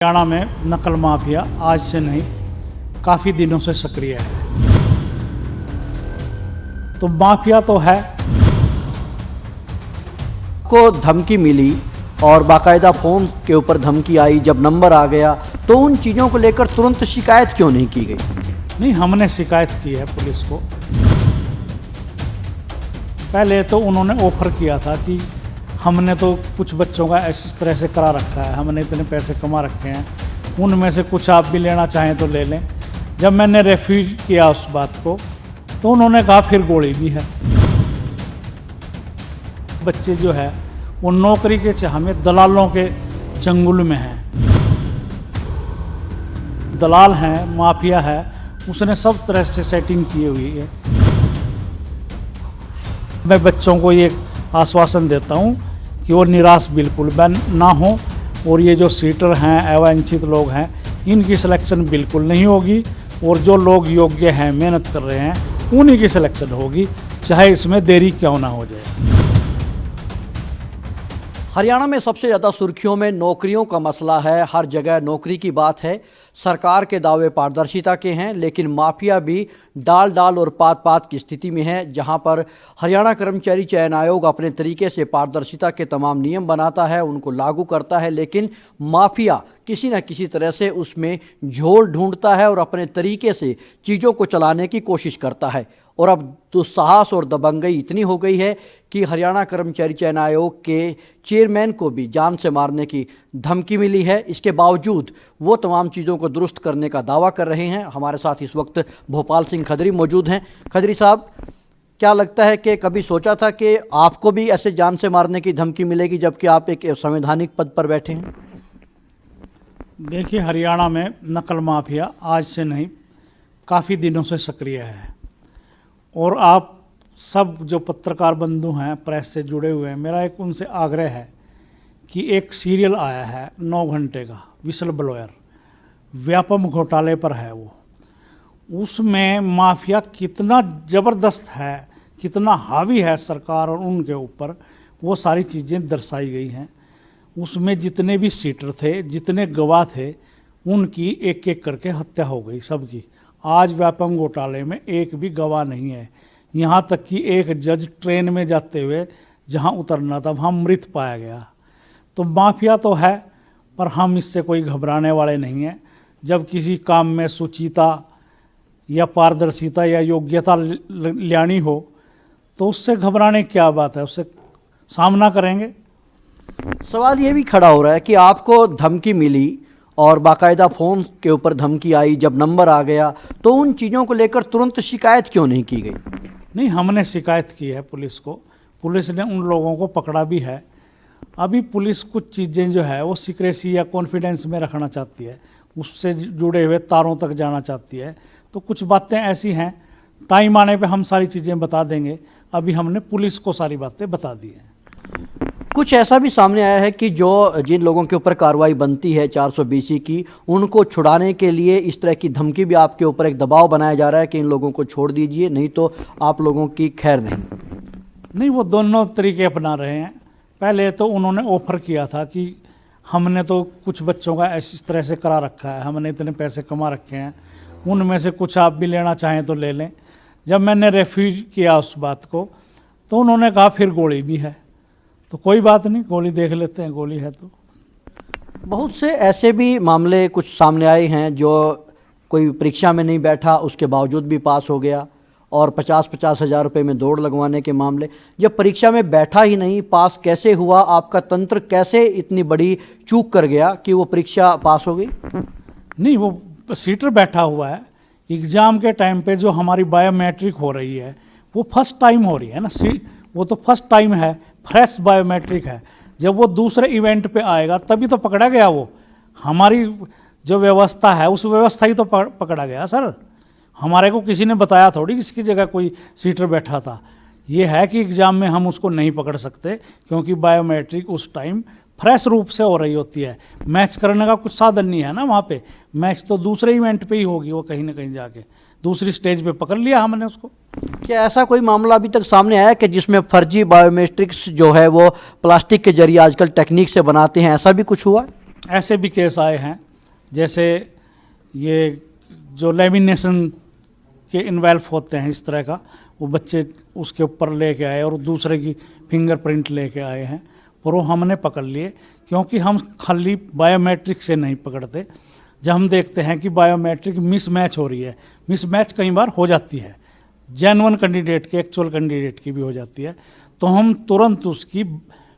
हरियाणा में नकल माफिया आज से नहीं काफ़ी दिनों से सक्रिय है। तो माफिया तो है। को धमकी मिली और बाकायदा फ़ोन के ऊपर धमकी आई, जब नंबर आ गया तो उन चीज़ों को लेकर तुरंत शिकायत क्यों नहीं की गई? नहीं, हमने शिकायत की है पुलिस को। पहले तो उन्होंने ऑफर किया था कि हमने तो कुछ बच्चों का इस तरह से करा रखा है, हमने इतने पैसे कमा रखे हैं, उनमें से कुछ आप भी लेना चाहें तो ले लें। जब मैंने रेफ्यूज किया उस बात को तो उन्होंने कहा फिर गोली भी है। बच्चे जो है वो नौकरी के चाह में दलालों के चंगुल में हैं। दलाल हैं, माफिया है, उसने सब तरह से सेटिंग की हुई है। मैं बच्चों को ये आश्वासन देता हूँ कि वो निराश बिल्कुल ना हो, और ये जो सीटर हैं, अवांछित लोग हैं, इनकी सिलेक्शन बिल्कुल नहीं होगी, और जो लोग योग्य हैं, मेहनत कर रहे हैं, उन्हीं की सिलेक्शन होगी, चाहे इसमें देरी क्यों ना हो जाए। हरियाणा में सबसे ज़्यादा सुर्खियों में नौकरियों का मसला है। हर जगह नौकरी की बात है। सरकार के दावे पारदर्शिता के हैं, लेकिन माफिया भी डाल डाल और पात पात की स्थिति में है। जहां पर हरियाणा कर्मचारी चयन आयोग अपने तरीके से पारदर्शिता के तमाम नियम बनाता है, उनको लागू करता है, लेकिन माफिया किसी न किसी तरह से उसमें झोल ढूंढता है और अपने तरीके से चीज़ों को चलाने की कोशिश करता है। और अब दुस्साहस और दबंगई इतनी हो गई है कि हरियाणा कर्मचारी चयन आयोग के चेयरमैन को भी जान से मारने की धमकी मिली है। इसके बावजूद वो तमाम चीज़ों को दुरुस्त करने का दावा कर रहे हैं। हमारे साथ इस वक्त भोपाल सिंह खदरी मौजूद हैं। खदरी साहब, क्या लगता है कि कभी सोचा था कि आपको भी ऐसे जान से मारने की धमकी मिलेगी, जबकि आप एक संवैधानिक पद पर बैठे हैं? देखिए, हरियाणा में नकल माफिया आज से नहीं काफ़ी दिनों से सक्रिय है, और आप सब जो पत्रकार बंधु हैं, प्रेस से जुड़े हुए हैं, मेरा एक उनसे आग्रह है कि एक सीरियल आया है 9 घंटे का, विसल ब्लोयर, व्यापम घोटाले पर है वो। उसमें माफिया कितना ज़बरदस्त है, कितना हावी है सरकार और उनके ऊपर, वो सारी चीज़ें दर्शाई गई हैं। उसमें जितने भी सीटर थे, जितने गवाह थे, उनकी एक एक करके हत्या हो गई सबकी। आज व्यापम घोटाले में एक भी गवाह नहीं है। यहाँ तक कि एक जज ट्रेन में जाते हुए जहाँ उतरना था वहाँ मृत पाया गया। तो माफिया तो है, पर हम इससे कोई घबराने वाले नहीं हैं। जब किसी काम में सुचिता या पारदर्शिता या योग्यता लानी हो तो उससे घबराने की क्या बात है, उससे सामना करेंगे। सवाल ये भी खड़ा हो रहा है कि आपको धमकी मिली और बाकायदा फ़ोन के ऊपर धमकी आई, जब नंबर आ गया तो उन चीज़ों को लेकर तुरंत शिकायत क्यों नहीं की गई? नहीं, हमने शिकायत की है पुलिस को। पुलिस ने उन लोगों को पकड़ा भी है। अभी पुलिस कुछ चीज़ें जो है वो सीक्रेसी या कॉन्फिडेंस में रखना चाहती है, उससे जुड़े हुए तारों तक जाना चाहती है। तो कुछ बातें ऐसी हैं, टाइम आने पे हम सारी चीज़ें बता देंगे। अभी हमने पुलिस को सारी बातें बता दी हैं। कुछ ऐसा भी सामने आया है कि जिन लोगों के ऊपर कार्रवाई बनती है 420 की, उनको छुड़ाने के लिए इस तरह की धमकी भी आपके ऊपर एक दबाव बनाया जा रहा है कि इन लोगों को छोड़ दीजिए, नहीं तो आप लोगों की खैर नहीं। वो दोनों तरीके अपना रहे हैं। पहले तो उन्होंने ऑफर किया था कि हमने तो कुछ बच्चों का इस तरह से करा रखा है, हमने इतने पैसे कमा रखे हैं, उनमें से कुछ आप भी लेना चाहें तो ले लें। जब मैंने रेफ्यूज किया उस बात को तो उन्होंने कहा फिर गोली भी है। तो कोई बात नहीं, गोली देख लेते हैं, गोली है तो। बहुत से ऐसे भी मामले कुछ सामने आए हैं जो कोई परीक्षा में नहीं बैठा, उसके बावजूद भी पास हो गया, और 50-50 हज़ार रुपये में दौड़ लगवाने के मामले। जब परीक्षा में बैठा ही नहीं, पास कैसे हुआ? आपका तंत्र कैसे इतनी बड़ी चूक कर गया कि वो परीक्षा पास हो गई? नहीं, वो सीटर बैठा हुआ है। एग्ज़ाम के टाइम पे जो हमारी बायोमेट्रिक हो रही है वो फर्स्ट टाइम हो रही है ना, वो तो फर्स्ट टाइम है, फ्रेश बायोमेट्रिक है। जब वो दूसरे इवेंट पे आएगा तभी तो पकड़ा गया। वो हमारी जो व्यवस्था है उस व्यवस्था ही तो पकड़ा गया सर। हमारे को किसी ने बताया थोड़ी इसकी जगह कोई सीटर बैठा था। ये है कि एग्ज़ाम में हम उसको नहीं पकड़ सकते, क्योंकि बायोमेट्रिक उस टाइम फ्रेश रूप से हो रही होती है। मैच करने का कुछ साधन नहीं है ना वहाँ पे। मैच तो दूसरे इवेंट पे ही होगी, वो कहीं ना कहीं जाके दूसरी स्टेज पे पकड़ लिया हमने उसको। क्या ऐसा कोई मामला अभी तक सामने आया कि जिसमें फर्जी बायोमेट्रिक्स जो है वो प्लास्टिक के जरिए आजकल टेक्निक से बनाते हैं, ऐसा भी कुछ हुआ? ऐसे भी केस आए हैं जैसे ये जो लेमिनेशन के इन्वेल्व होते हैं इस तरह का, वो बच्चे उसके ऊपर लेके आए और दूसरे की फिंगरप्रिंट लेके आए हैं, और वो हमने पकड़ लिए। क्योंकि हम खाली बायोमेट्रिक से नहीं पकड़ते, जब हम देखते हैं कि बायोमेट्रिक मिसमैच हो रही है, मिसमैच कई बार हो जाती है, जेन्युइन कैंडिडेट की, एक्चुअल कैंडिडेट की भी हो जाती है, तो हम तुरंत उसकी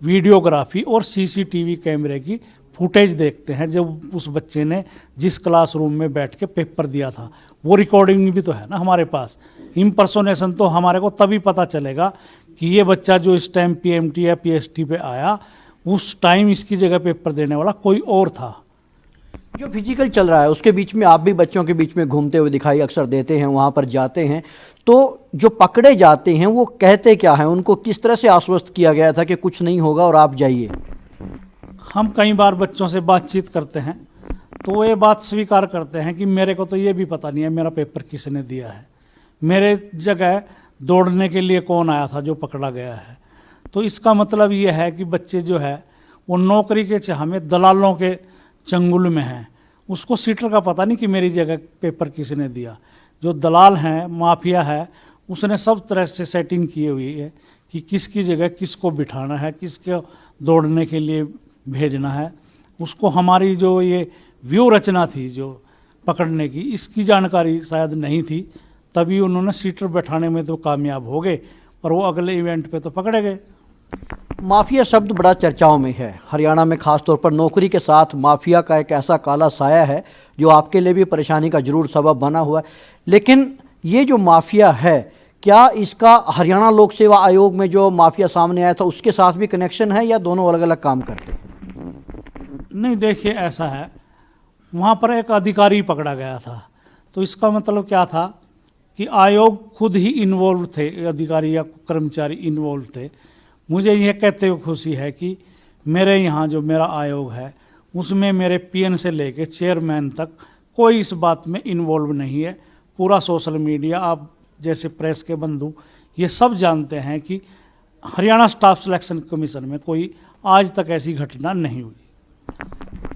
वीडियोग्राफी और सीसीटीवी कैमरे की फुटेज देखते हैं। जब उस बच्चे ने जिस क्लासरूम में बैठ के पेपर दिया था, वो रिकॉर्डिंग भी तो है ना हमारे पास। इम्पर्सोनेशन तो हमारे को तभी पता चलेगा कि ये बच्चा जो इस टाइम पीएमटी या पीएसटी पे आया, उस टाइम इसकी जगह पेपर देने वाला कोई और था। जो फिजिकल चल रहा है उसके बीच में आप भी बच्चों के बीच में घूमते हुए दिखाई अक्सर देते हैं, वहाँ पर जाते हैं, तो जो पकड़े जाते हैं वो कहते क्या हैं? उनको किस तरह से आश्वस्त किया गया था कि कुछ नहीं होगा और आप जाइए? हम कई बार बच्चों से बातचीत करते हैं तो वो ये बात स्वीकार करते हैं कि मेरे को तो ये भी पता नहीं है मेरा पेपर किसने दिया है, मेरे जगह दौड़ने के लिए कौन आया था जो पकड़ा गया है। तो इसका मतलब ये है कि बच्चे जो है वो नौकरी के चाह में दलालों के चंगुल में हैं। उसको सीटर का पता नहीं कि मेरी जगह पेपर किसने दिया। जो दलाल हैं, माफिया है, उसने सब तरह से सेटिंग की हुई है कि किसकी जगह किसको बिठाना है, किसको दौड़ने के लिए भेजना है। उसको हमारी जो ये व्यू रचना थी जो पकड़ने की, इसकी जानकारी शायद नहीं थी, तभी उन्होंने सीटर बैठाने में तो कामयाब हो गए, पर वो अगले इवेंट पे तो पकड़े गए। माफिया शब्द बड़ा चर्चाओं में है हरियाणा में, खासतौर पर नौकरी के साथ माफिया का एक ऐसा काला साया है जो आपके लिए भी परेशानी का जरूर सबब बना हुआ है। लेकिन ये जो माफिया है, क्या इसका हरियाणा लोक सेवा आयोग में जो माफिया सामने आया था उसके साथ भी कनेक्शन है या दोनों अलग अलग काम करते हैं? नहीं, देखिए ऐसा है, वहाँ पर एक अधिकारी पकड़ा गया था, तो इसका मतलब क्या था कि आयोग खुद ही इन्वॉल्व थे, अधिकारी या कर्मचारी इन्वॉल्व थे। मुझे यह कहते हुए खुशी है कि मेरे यहाँ जो मेरा आयोग है उसमें मेरे पीएन से लेके चेयरमैन तक कोई इस बात में इन्वॉल्व नहीं है। पूरा सोशल मीडिया, आप जैसे प्रेस के बंधु, ये सब जानते हैं कि हरियाणा स्टाफ सिलेक्शन कमीशन में कोई आज तक ऐसी घटना नहीं हुई।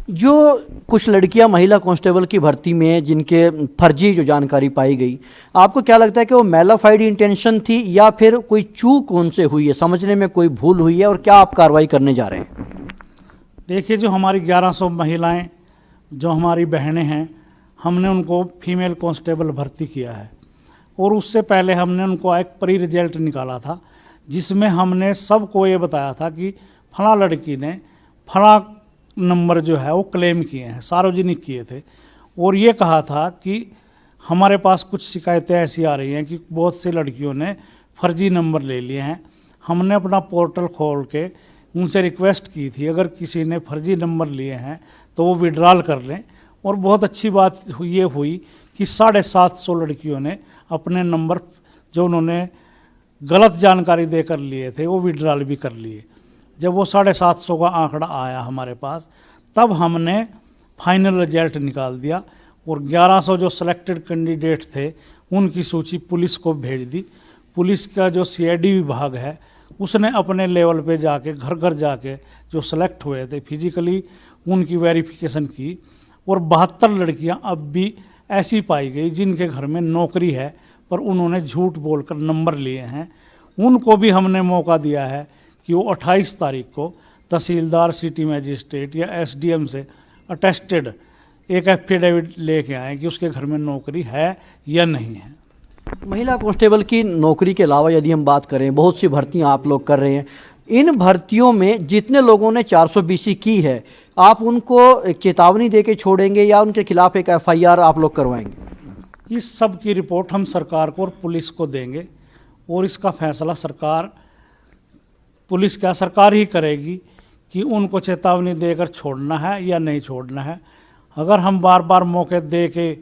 जो कुछ लड़कियां महिला कांस्टेबल की भर्ती में जिनके फर्जी जो जानकारी पाई गई, आपको क्या लगता है कि वो मैलाफाइड इंटेंशन थी या फिर कोई चूक उनसे हुई है, समझने में कोई भूल हुई है, और क्या आप कार्रवाई करने जा रहे हैं? देखिए, जो हमारी 1100 महिलाएं, जो हमारी बहनें हैं, हमने उनको फीमेल कांस्टेबल भर्ती किया है, और उससे पहले हमने उनको एक प्री रिजल्ट निकाला था जिसमें हमने सबको ये बताया था कि फला लड़की ने फला नंबर जो है वो क्लेम किए हैं, सार्वजनिक किए थे, और ये कहा था कि हमारे पास कुछ शिकायतें ऐसी आ रही हैं कि बहुत सी लड़कियों ने फर्जी नंबर ले लिए हैं। हमने अपना पोर्टल खोल के उनसे रिक्वेस्ट की थी अगर किसी ने फर्जी नंबर लिए हैं तो वो विड्रॉल कर लें, और बहुत अच्छी बात ये हुई कि 750 लड़कियों ने अपने नंबर जो उन्होंने गलत जानकारी देकर लिए थे वो विड्रॉल भी कर लिए। जब वो 750 का आंकड़ा आया हमारे पास, तब हमने फाइनल रिजल्ट निकाल दिया और 1100 जो सिलेक्टेड कैंडिडेट थे उनकी सूची पुलिस को भेज दी। पुलिस का जो सीआईडी विभाग है उसने अपने लेवल पे जाके घर घर जाके जो सेलेक्ट हुए थे फिजिकली उनकी वेरिफिकेशन की, और 72 लड़कियां अब भी ऐसी पाई गई जिनके घर में नौकरी है पर उन्होंने झूठ बोलकर नंबर लिए हैं। उनको भी हमने मौका दिया है कि वो 28 तारीख को तहसीलदार, सिटी मजिस्ट्रेट या एसडीएम से अटेस्टेड एक एफिडेविट लेके आए कि उसके घर में नौकरी है या नहीं है। महिला कांस्टेबल की नौकरी के अलावा यदि हम बात करें, बहुत सी भर्तियां आप लोग कर रहे हैं, इन भर्तियों में जितने लोगों ने 420 की है, आप उनको एक चेतावनी देके छोड़ेंगे या उनके खिलाफ एक एफआईआर आप लोग करवाएंगे? इस सब की रिपोर्ट हम सरकार को और पुलिस को देंगे, और इसका फैसला सरकार ही करेगी कि उनको चेतावनी देकर छोड़ना है या नहीं छोड़ना है। अगर हम बार बार मौके दे के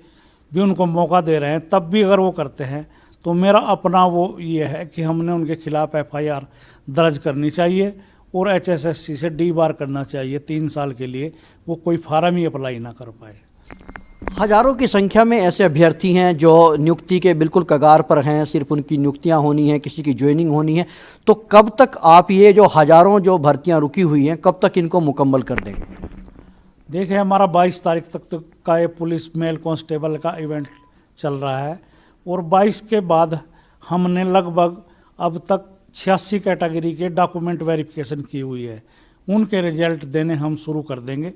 भी उनको मौका दे रहे हैं तब भी अगर वो करते हैं तो मेरा अपना वो ये है कि हमने उनके खिलाफ एफआईआर दर्ज करनी चाहिए और एचएसएससी से डी बार करना चाहिए 3 साल के लिए, वो कोई फार्म ही अप्लाई ना कर पाए। हजारों की संख्या में ऐसे अभ्यर्थी हैं जो नियुक्ति के बिल्कुल कगार पर हैं, सिर्फ उनकी नियुक्तियां होनी है, किसी की ज्वाइनिंग होनी है, तो कब तक आप ये जो हजारों जो भर्तियां रुकी हुई हैं कब तक इनको मुकम्मल कर देंगे? देखिए, हमारा 22 तारीख तक तो का ये पुलिस मेल कांस्टेबल का इवेंट चल रहा है और 22 के बाद हमने लगभग अब तक 86 कैटेगरी के डॉक्यूमेंट वेरिफिकेशन की हुई है। उनके रिजल्ट देने हम शुरू कर देंगे,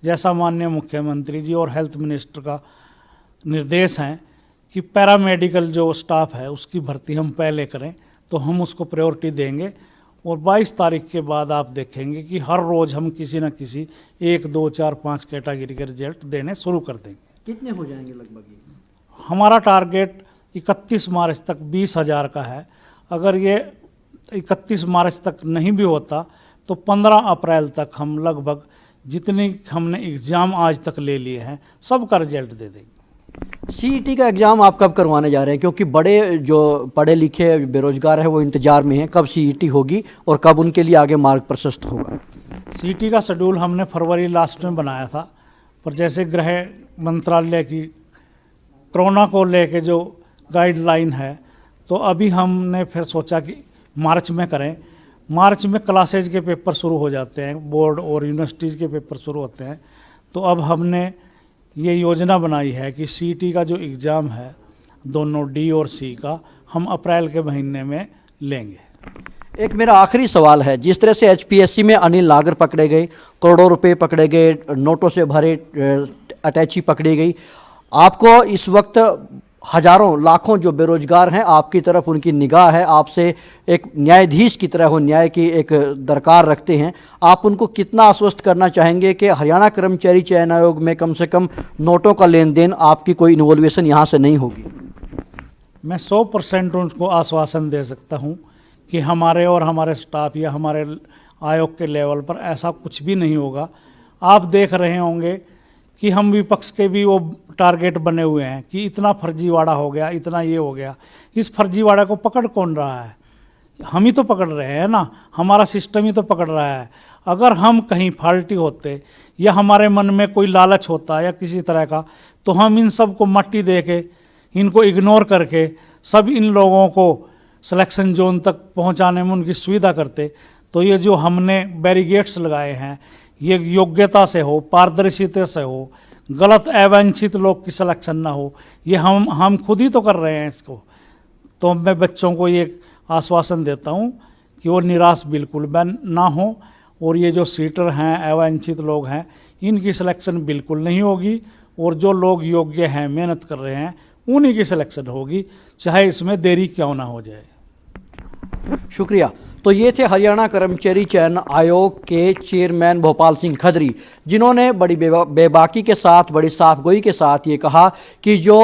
जैसा माननीय मुख्यमंत्री जी और हेल्थ मिनिस्टर का निर्देश है कि पैरामेडिकल जो स्टाफ है उसकी भर्ती हम पहले करें, तो हम उसको प्रायोरिटी देंगे। और 22 तारीख के बाद आप देखेंगे कि हर रोज़ हम किसी न किसी 1, 2, 4, 5 कैटेगरी के रिजल्ट देने शुरू कर देंगे। कितने हो जाएंगे लगभग ये? हमारा टारगेट 31 मार्च तक 20,000 का है। अगर ये 31 मार्च तक नहीं भी होता तो 15 अप्रैल तक हम लगभग जितनी हमने एग्ज़ाम आज तक ले लिए हैं सबका रिजल्ट दे देंगे। सीईटी का एग्ज़ाम आप कब करवाने जा रहे हैं, क्योंकि बड़े जो पढ़े लिखे बेरोजगार हैं वो इंतजार में हैं, कब सीईटी होगी और कब उनके लिए आगे मार्ग प्रशस्त होगा? सीईटी का शेड्यूल हमने फरवरी लास्ट में बनाया था, पर जैसे गृह मंत्रालय की कोरोना को लेके जो गाइडलाइन है, तो अभी हमने फिर सोचा कि मार्च में करें। मार्च में क्लासेज के पेपर शुरू हो जाते हैं, बोर्ड और यूनिवर्सिटीज़ के पेपर शुरू होते हैं। तो अब हमने ये योजना बनाई है कि सीईटी का जो एग्ज़ाम है दोनों डी और सी का हम अप्रैल के महीने में लेंगे। एक मेरा आखिरी सवाल है, जिस तरह से एचपीएससी में अनिल नागर पकड़े गए, करोड़ों रुपए पकड़े गए, नोटों से भरे अटैची पकड़ी गई, आपको इस वक्त हजारों लाखों जो बेरोजगार हैं आपकी तरफ उनकी निगाह है, आपसे एक न्यायाधीश की तरह वो न्याय की एक दरकार रखते हैं, आप उनको कितना आश्वस्त करना चाहेंगे कि हरियाणा कर्मचारी चयन आयोग में कम से कम नोटों का लेन देन आपकी कोई इन्वॉल्वेशन यहाँ से नहीं होगी? मैं 100% उनको आश्वासन दे सकता हूँ कि हमारे और हमारे स्टाफ या हमारे आयोग के लेवल पर ऐसा कुछ भी नहीं होगा। आप देख रहे होंगे कि हम विपक्ष के भी वो टारगेट बने हुए हैं कि इतना फर्जीवाड़ा हो गया, इतना ये हो गया। इस फर्जीवाड़ा को पकड़ कौन रहा है? हम ही तो पकड़ रहे हैं ना, हमारा सिस्टम ही तो पकड़ रहा है। अगर हम कहीं फाल्टी होते या हमारे मन में कोई लालच होता या किसी तरह का, तो हम इन सब को मट्टी दे के, इनको इग्नोर करके सब इन लोगों को सिलेक्शन जोन तक पहुंचाने में उनकी सुविधा करते। तो ये जो हमने बैरिगेट्स लगाए हैं, ये योग्यता से हो, पारदर्शिता से हो, गलत अवांछित लोग की सिलेक्शन ना हो, ये हम खुद ही तो कर रहे हैं इसको। तो मैं बच्चों को ये आश्वासन देता हूँ कि वो निराश बिल्कुल ना हो, और ये जो सीटर हैं, अवांछित लोग हैं, इनकी सिलेक्शन बिल्कुल नहीं होगी, और जो लोग योग्य हैं, मेहनत कर रहे हैं, उन्हीं की सिलेक्शन होगी, चाहे इसमें देरी क्यों ना हो जाए। शुक्रिया। तो ये थे हरियाणा कर्मचारी चयन आयोग के चेयरमैन भोपाल सिंह खदरी, जिन्होंने बड़ी बेबाकी के साथ, बड़ी साफगोई के साथ ये कहा कि जो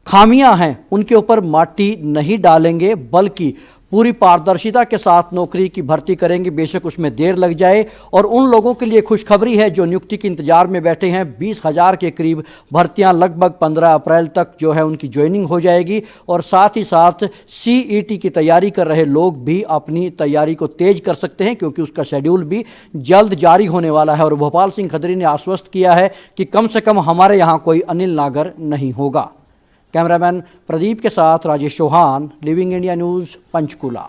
खामियां हैं उनके ऊपर माटी नहीं डालेंगे, बल्कि पूरी पारदर्शिता के साथ नौकरी की भर्ती करेंगे, बेशक उसमें देर लग जाए। और उन लोगों के लिए खुशखबरी है जो नियुक्ति के इंतजार में बैठे हैं, 20,000 के करीब भर्तियां लगभग 15 अप्रैल तक जो है उनकी ज्वाइनिंग हो जाएगी। और साथ ही साथ सीईटी की तैयारी कर रहे लोग भी अपनी तैयारी को तेज कर सकते हैं, क्योंकि उसका शेड्यूल भी जल्द जारी होने वाला है। और भोपाल सिंह खदरी ने आश्वस्त किया है कि कम से कम हमारे यहाँ कोई अनिल नागर नहीं होगा। कैमरामैन प्रदीप के साथ Rajesh Chauhan, living India news, Panchkula.